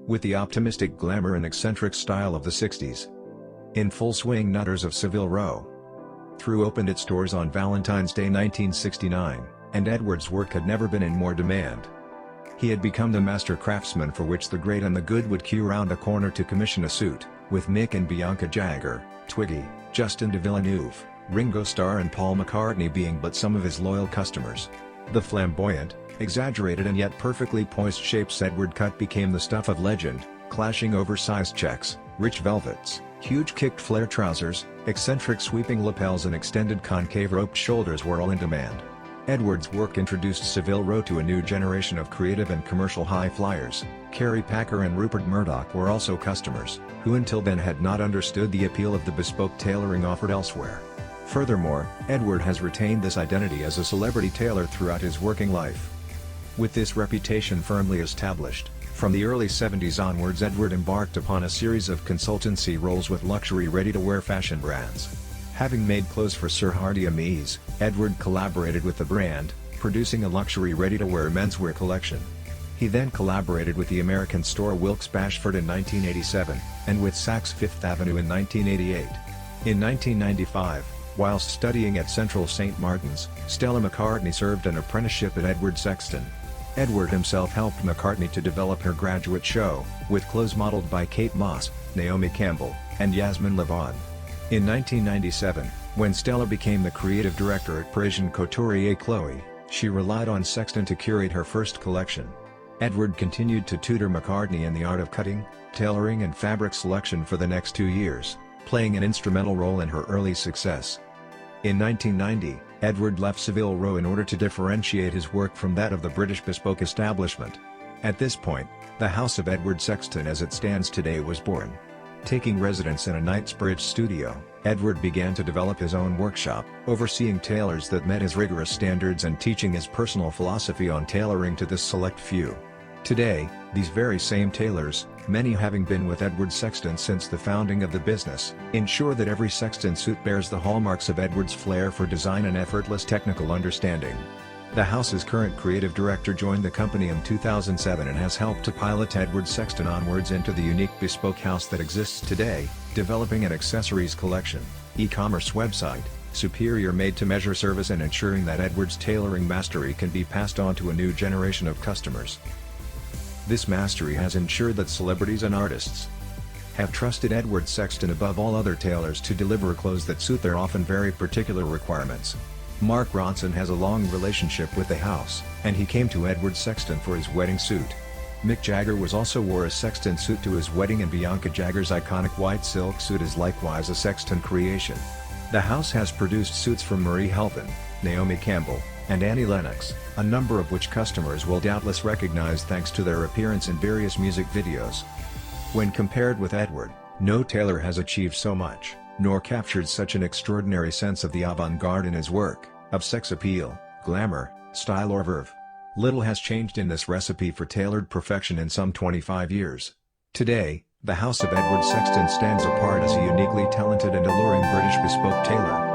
with the optimistic glamour and eccentric style of the 60s. In full swing, Nutters of Savile Row opened its doors on Valentine's Day 1969, and Edward's work had never been in more demand. He had become the master craftsman for which the great and the good would queue round a corner to commission a suit, with Mick and Bianca Jagger, Twiggy, Justin de Villeneuve, Ringo Starr and Paul McCartney being but some of his loyal customers. The flamboyant, exaggerated and yet perfectly poised shapes Edward cut became the stuff of legend, clashing oversized checks, rich velvets, huge kicked flare trousers, eccentric sweeping lapels and extended concave roped shoulders were all in demand. Edward's work introduced Savile Row to a new generation of creative and commercial high flyers. Kerry Packer and Rupert Murdoch were also customers, who until then had not understood the appeal of the bespoke tailoring offered elsewhere. Furthermore, Edward has retained this identity as a celebrity tailor throughout his working life. With this reputation firmly established, from the early 70s onwards Edward embarked upon a series of consultancy roles with luxury ready-to-wear fashion brands. Having made clothes for Sir Hardy Amies, Edward collaborated with the brand, producing a luxury ready-to-wear menswear collection. He then collaborated with the American store Wilkes Bashford in 1987, and with Saks Fifth Avenue in 1988. In 1995, whilst studying at Central St. Martin's, Stella McCartney served an apprenticeship at Edward Sexton. Edward himself helped McCartney to develop her graduate show, with clothes modeled by Kate Moss, Naomi Campbell, and Yasmin Levon. In 1997, when Stella became the creative director at Parisian couturier Chloé, she relied on Sexton to curate her first collection. Edward continued to tutor McCartney in the art of cutting, tailoring and fabric selection for the next 2 years, playing an instrumental role in her early success. In 1990, Edward left Savile Row in order to differentiate his work from that of the British bespoke establishment. At this point, the House of Edward Sexton as it stands today was born. Taking residence in a Knightsbridge studio, Edward began to develop his own workshop, overseeing tailors that met his rigorous standards and teaching his personal philosophy on tailoring to this select few. Today, these very same tailors, many having been with Edward Sexton since the founding of the business, ensure that every Sexton suit bears the hallmarks of Edward's flair for design and effortless technical understanding. The house's current creative director joined the company in 2007 and has helped to pilot Edward Sexton onwards into the unique bespoke house that exists today, developing an accessories collection, e-commerce website, superior made-to-measure service and ensuring that Edward's tailoring mastery can be passed on to a new generation of customers. This mastery has ensured that celebrities and artists have trusted Edward Sexton above all other tailors to deliver clothes that suit their often very particular requirements. Mark Ronson has a long relationship with the house, and he came to Edward Sexton for his wedding suit. Mick Jagger also wore a Sexton suit to his wedding, and Bianca Jagger's iconic white silk suit is likewise a Sexton creation. The house has produced suits from Marie Helfand, Naomi Campbell, and Annie Lennox, a number of which customers will doubtless recognize thanks to their appearance in various music videos. When compared with Edward, no tailor has achieved so much, nor captured such an extraordinary sense of the avant-garde in his work, of sex appeal, glamour, style or verve. Little has changed in this recipe for tailored perfection in some 25 years. Today, the House of Edward Sexton stands apart as a uniquely talented and alluring British bespoke tailor.